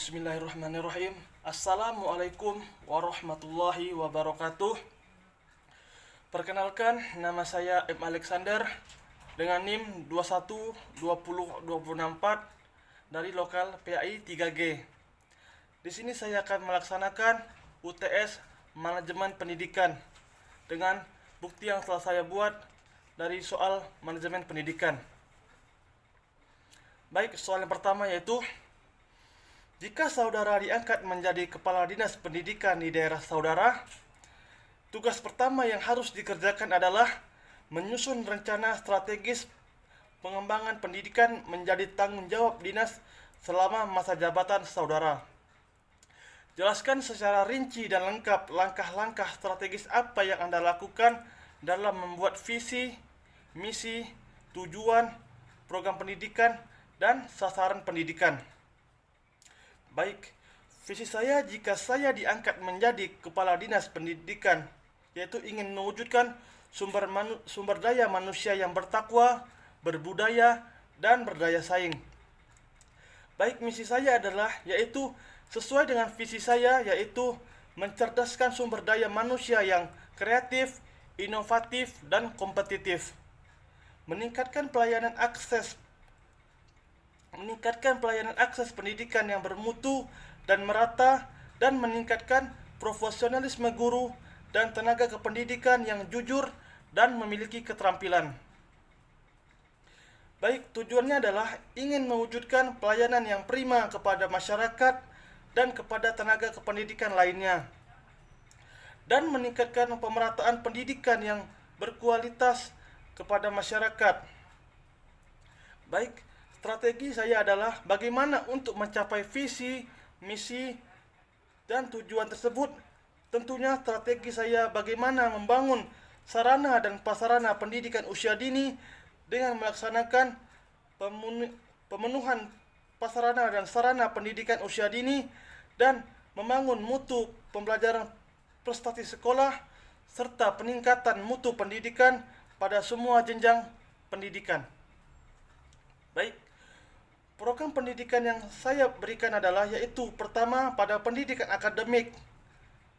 Bismillahirrahmanirrahim. Assalamualaikum warahmatullahi wabarakatuh. Perkenalkan, nama saya M. Alexander dengan NIM 21202064 dari lokal PAI 3G. Di sini saya akan melaksanakan UTS Manajemen Pendidikan dengan bukti yang telah saya buat dari soal manajemen pendidikan. Baik, soal yang pertama yaitu, jika saudara diangkat menjadi kepala dinas pendidikan di daerah saudara, tugas pertama yang harus dikerjakan adalah menyusun rencana strategis pengembangan pendidikan menjadi tanggung jawab dinas selama masa jabatan saudara. Jelaskan secara rinci dan lengkap langkah-langkah strategis apa yang Anda lakukan dalam membuat visi, misi, tujuan, program pendidikan, dan sasaran pendidikan. Baik, visi saya jika saya diangkat menjadi kepala dinas pendidikan, yaitu ingin mewujudkan sumber daya manusia yang bertakwa, berbudaya, dan berdaya saing. Baik, misi saya adalah yaitu sesuai dengan visi saya, yaitu mencerdaskan sumber daya manusia yang kreatif, inovatif, dan kompetitif. Meningkatkan pelayanan akses pendidikan yang bermutu dan merata, dan meningkatkan profesionalisme guru dan tenaga kependidikan yang jujur dan memiliki keterampilan. Baik, tujuannya adalah ingin mewujudkan pelayanan yang prima kepada masyarakat dan kepada tenaga kependidikan lainnya, dan meningkatkan pemerataan pendidikan yang berkualitas kepada masyarakat. Baik, strategi saya adalah bagaimana untuk mencapai visi, misi, dan tujuan tersebut. Tentunya strategi saya bagaimana membangun sarana dan prasarana pendidikan usia dini dengan melaksanakan pemenuhan prasarana dan sarana pendidikan usia dini dan membangun mutu pembelajaran prestasi sekolah serta peningkatan mutu pendidikan pada semua jenjang pendidikan. Baik, program pendidikan yang saya berikan adalah yaitu pertama pada pendidikan akademik.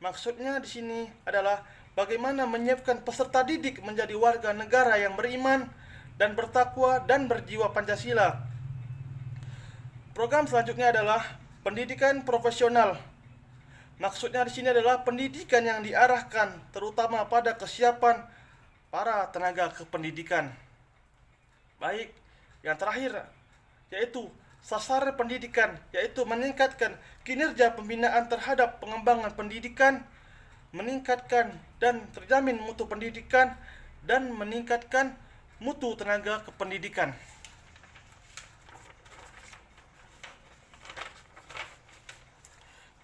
Maksudnya di sini adalah bagaimana menyiapkan peserta didik menjadi warga negara yang beriman dan bertakwa dan berjiwa Pancasila. Program selanjutnya adalah pendidikan profesional. Maksudnya di sini adalah pendidikan yang diarahkan terutama pada kesiapan para tenaga kependidikan. Baik, yang terakhir yaitu sasaran pendidikan, yaitu meningkatkan kinerja pembinaan terhadap pengembangan pendidikan, meningkatkan dan terjamin mutu pendidikan, dan meningkatkan mutu tenaga kependidikan.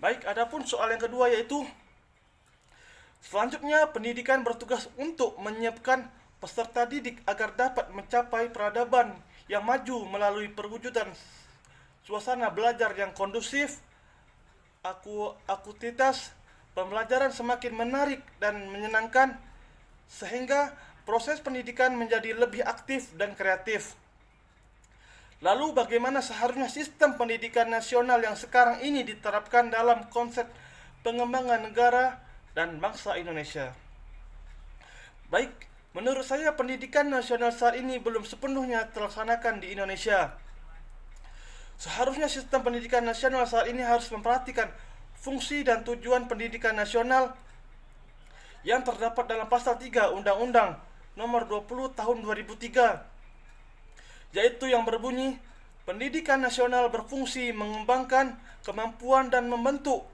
Baik, adapun soal yang kedua yaitu, selanjutnya pendidikan bertugas untuk menyiapkan peserta didik agar dapat mencapai peradaban yang maju melalui perwujudan suasana belajar yang kondusif, akutivitas pembelajaran semakin menarik dan menyenangkan, sehingga proses pendidikan menjadi lebih aktif dan kreatif. Lalu bagaimana seharusnya sistem pendidikan nasional yang sekarang ini diterapkan dalam konsep pengembangan negara dan bangsa Indonesia? Baik, menurut saya pendidikan nasional saat ini belum sepenuhnya terlaksanakan di Indonesia. Seharusnya sistem pendidikan nasional saat ini harus memperhatikan fungsi dan tujuan pendidikan nasional yang terdapat dalam pasal 3 Undang-Undang Nomor 20 Tahun 2003, yaitu yang berbunyi, pendidikan nasional berfungsi mengembangkan kemampuan dan membentuk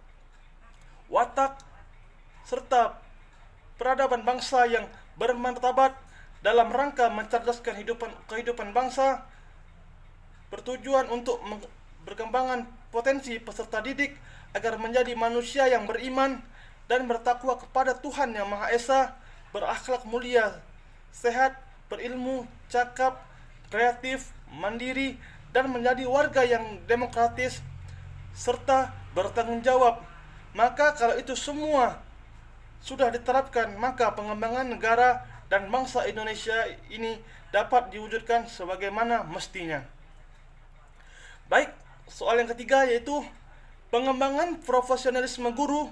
watak serta peradaban bangsa yang bermartabat dalam rangka mencerdaskan kehidupan bangsa, bertujuan untuk berkembangan potensi peserta didik agar menjadi manusia yang beriman dan bertakwa kepada Tuhan Yang Maha Esa, berakhlak mulia, sehat, berilmu, cakap, kreatif, mandiri, dan menjadi warga yang demokratis serta bertanggung jawab. Maka kalau itu semua sudah diterapkan, maka pengembangan negara dan bangsa Indonesia ini dapat diwujudkan sebagaimana mestinya. Baik, soal yang ketiga yaitu Pengembangan profesionalisme guru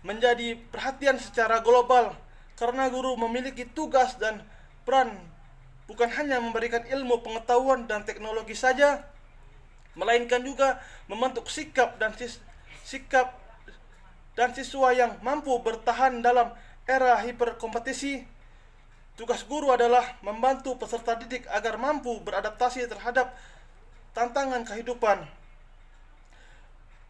menjadi perhatian secara global karena guru memiliki tugas dan peran bukan hanya memberikan ilmu, pengetahuan, dan teknologi saja, melainkan juga membentuk sikap dan siswa yang mampu bertahan dalam era hiperkompetisi. Tugas guru adalah membantu peserta didik agar mampu beradaptasi terhadap tantangan kehidupan.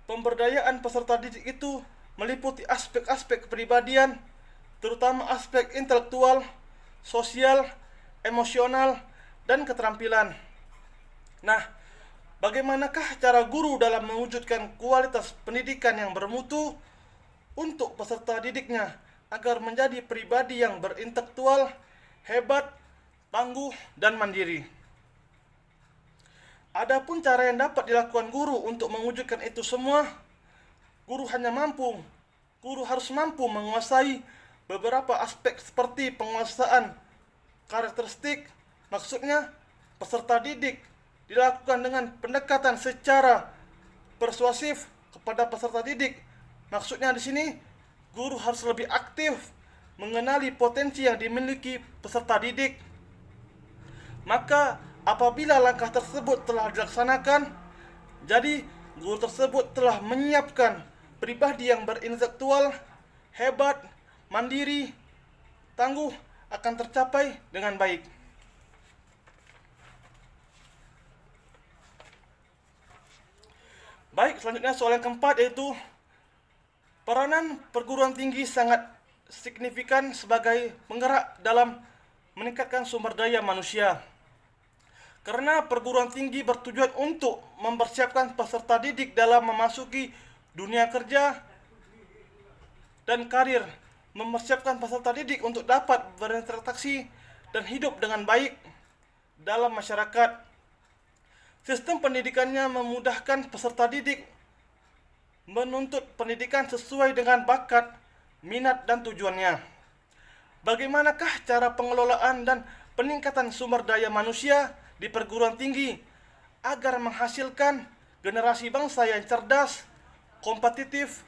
Pemberdayaan peserta didik itu meliputi aspek-aspek kepribadian, terutama aspek intelektual, sosial, emosional, dan keterampilan. Nah, bagaimanakah cara guru dalam mewujudkan kualitas pendidikan yang bermutu untuk peserta didiknya agar menjadi pribadi yang berintelektual, hebat, tangguh, dan mandiri? Adapun cara yang dapat dilakukan guru untuk mewujudkan itu semua, guru harus mampu menguasai beberapa aspek seperti penguasaan karakteristik, maksudnya peserta didik dilakukan dengan pendekatan secara persuasif kepada peserta didik. Maksudnya di sini guru harus lebih aktif mengenali potensi yang dimiliki peserta didik. Maka apabila langkah tersebut telah dilaksanakan, jadi guru tersebut telah menyiapkan pribadi yang berintelektual, hebat, mandiri, tangguh, akan tercapai dengan baik. Baik, selanjutnya soal yang keempat, yaitu peranan perguruan tinggi sangat signifikan sebagai penggerak dalam meningkatkan sumber daya manusia. Karena perguruan tinggi bertujuan untuk mempersiapkan peserta didik dalam memasuki dunia kerja dan karir, mempersiapkan peserta didik untuk dapat berinteraksi dan hidup dengan baik dalam masyarakat. Sistem pendidikannya memudahkan peserta didik menuntut pendidikan sesuai dengan bakat, minat, dan tujuannya. Bagaimanakah cara pengelolaan dan peningkatan sumber daya manusia di perguruan tinggi agar menghasilkan generasi bangsa yang cerdas, kompetitif,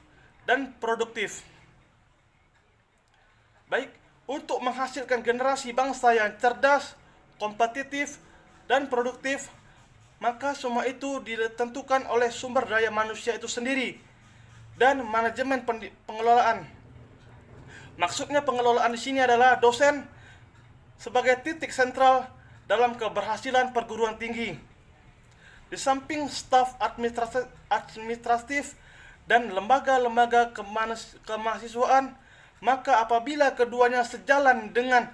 dan produktif? Baik, untuk menghasilkan generasi bangsa yang cerdas, kompetitif, dan produktif, maka semua itu ditentukan oleh sumber daya manusia itu sendiri dan manajemen pengelolaan. Maksudnya pengelolaan di sini adalah dosen sebagai titik sentral dalam keberhasilan perguruan tinggi. Di samping staf administratif dan lembaga-lembaga kemahasiswaan, maka apabila keduanya sejalan dengan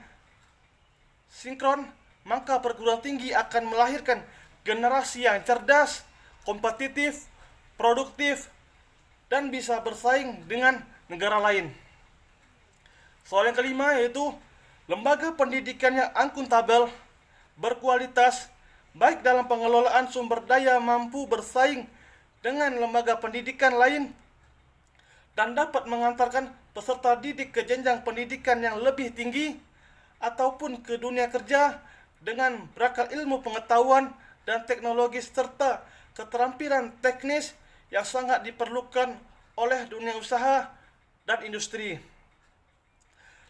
sinkron, maka perguruan tinggi akan melahirkan generasi yang cerdas, kompetitif, produktif, dan bisa bersaing dengan negara lain. Soal yang kelima, yaitu lembaga pendidikan yang akuntabel, berkualitas, baik dalam pengelolaan sumber daya, mampu bersaing dengan lembaga pendidikan lain, dan dapat mengantarkan peserta didik ke jenjang pendidikan yang lebih tinggi ataupun ke dunia kerja dengan berakar ilmu pengetahuan dan teknologi serta keterampilan teknis yang sangat diperlukan oleh dunia usaha dan industri.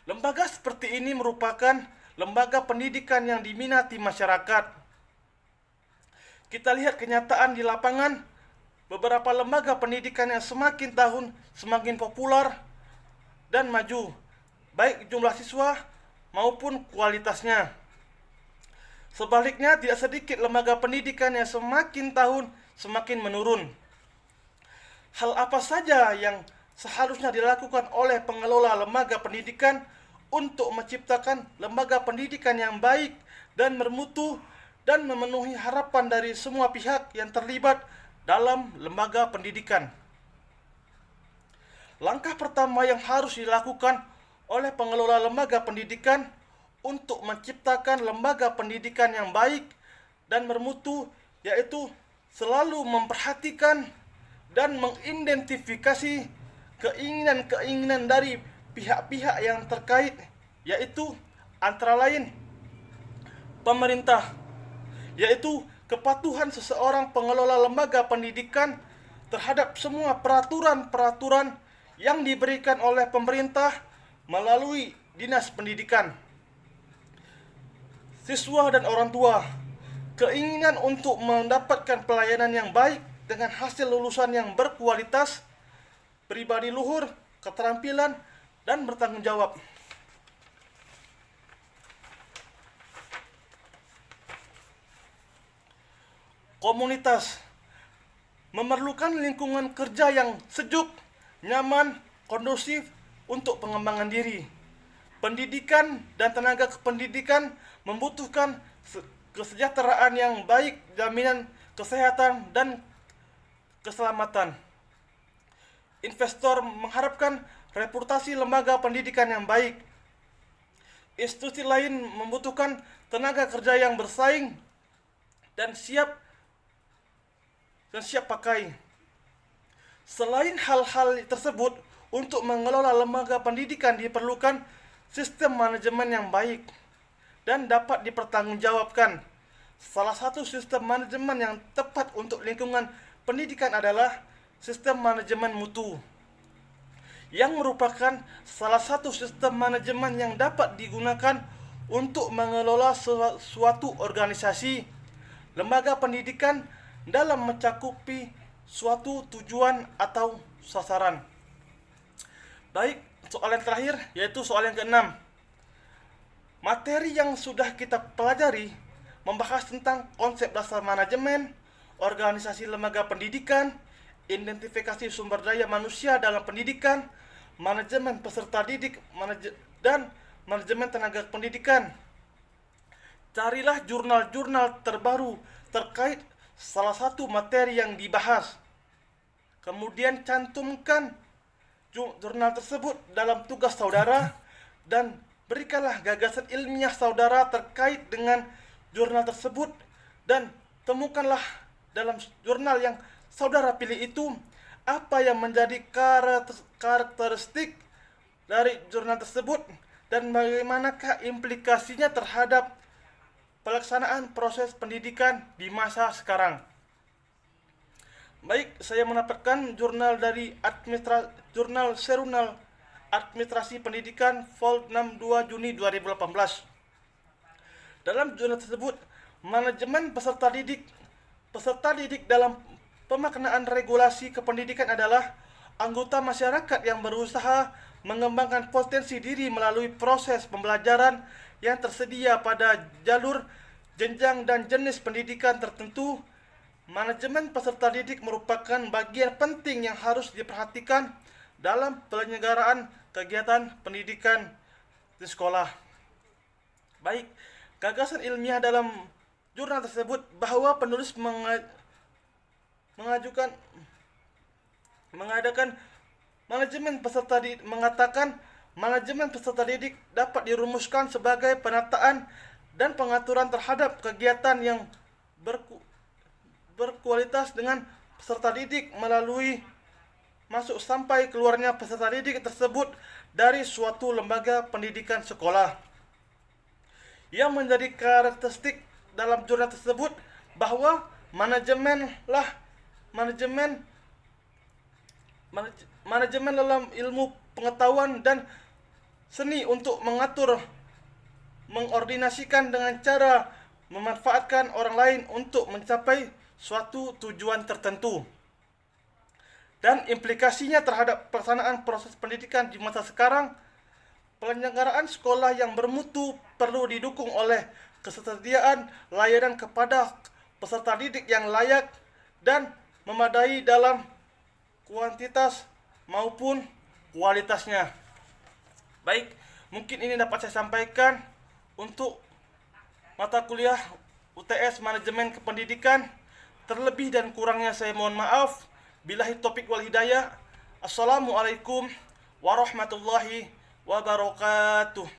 Lembaga seperti ini merupakan lembaga pendidikan yang diminati masyarakat. Kita lihat kenyataan di lapangan, beberapa lembaga pendidikan yang semakin tahun semakin populer dan maju, baik jumlah siswa maupun kualitasnya. Sebaliknya, tidak sedikit lembaga pendidikan yang semakin tahun semakin menurun. Hal apa saja yang seharusnya dilakukan oleh pengelola lembaga pendidikan untuk menciptakan lembaga pendidikan yang baik dan bermutu dan memenuhi harapan dari semua pihak yang terlibat dalam lembaga pendidikan? Langkah pertama yang harus dilakukan oleh pengelola lembaga pendidikan untuk menciptakan lembaga pendidikan yang baik dan bermutu, yaitu selalu memperhatikan dan mengidentifikasi keinginan-keinginan dari pihak-pihak yang terkait, yaitu antara lain pemerintah, yaitu kepatuhan seseorang pengelola lembaga pendidikan terhadap semua peraturan-peraturan yang diberikan oleh pemerintah melalui Dinas Pendidikan. Siswa dan orang tua, keinginan untuk mendapatkan pelayanan yang baik dengan hasil lulusan yang berkualitas, pribadi luhur, keterampilan, dan bertanggung jawab. Komunitas memerlukan lingkungan kerja yang sejuk, nyaman, kondusif untuk pengembangan diri. Pendidikan dan tenaga kependidikan membutuhkan kesejahteraan yang baik, jaminan kesehatan dan keselamatan. Investor mengharapkan reputasi lembaga pendidikan yang baik. Institusi lain membutuhkan tenaga kerja yang bersaing dan siap pakai. Selain hal-hal tersebut, untuk mengelola lembaga pendidikan diperlukan sistem manajemen yang baik dan dapat dipertanggungjawabkan. Salah satu sistem manajemen yang tepat untuk lingkungan pendidikan adalah sistem manajemen mutu, yang merupakan salah satu sistem manajemen yang dapat digunakan untuk mengelola suatu organisasi, lembaga pendidikan dalam mencakupi suatu tujuan atau sasaran. Baik, soal yang terakhir yaitu soal yang keenam. Materi yang sudah kita pelajari membahas tentang konsep dasar manajemen, organisasi lembaga pendidikan, identifikasi sumber daya manusia dalam pendidikan, manajemen peserta didik, dan manajemen tenaga pendidikan. Carilah jurnal-jurnal terbaru terkait salah satu materi yang dibahas. Kemudian cantumkan jurnal tersebut dalam tugas saudara dan berikanlah gagasan ilmiah saudara terkait dengan jurnal tersebut, dan temukanlah dalam jurnal yang saudara pilih itu apa yang menjadi karakteristik dari jurnal tersebut dan bagaimanakah implikasinya terhadap pelaksanaan proses pendidikan di masa sekarang. Baik, saya mendapatkan jurnal dari jurnal Serunal Administrasi Pendidikan Vol 62 Juni 2018. Dalam jurnal tersebut, manajemen peserta didik dalam pemaknaan regulasi kependidikan adalah anggota masyarakat yang berusaha mengembangkan potensi diri melalui proses pembelajaran yang tersedia pada jalur, jenjang, dan jenis pendidikan tertentu. Manajemen peserta didik merupakan bagian penting yang harus diperhatikan dalam penyelenggaraan kegiatan pendidikan di sekolah. Baik, gagasan ilmiah dalam jurnal tersebut bahwa penulis mengadakan manajemen peserta didik mengatakan manajemen peserta didik dapat dirumuskan sebagai penataan dan pengaturan terhadap kegiatan yang berkualitas dengan peserta didik melalui masuk sampai keluarnya peserta didik tersebut dari suatu lembaga pendidikan sekolah. Yang menjadi karakteristik dalam jurnal tersebut bahwa manajemen dalam ilmu pengetahuan dan seni untuk mengatur, mengordinasikan dengan cara memanfaatkan orang lain untuk mencapai suatu tujuan tertentu. Dan implikasinya terhadap pelaksanaan proses pendidikan di masa sekarang, penyelenggaraan sekolah yang bermutu perlu didukung oleh ketersediaan layanan kepada peserta didik yang layak dan memadai dalam kuantitas maupun kualitasnya. Baik, mungkin ini dapat saya sampaikan untuk mata kuliah UTS Manajemen Kependidikan. Terlebih dan kurangnya saya mohon maaf. Billahi taufiq wal hidayah. Assalamualaikum warahmatullahi wabarakatuh.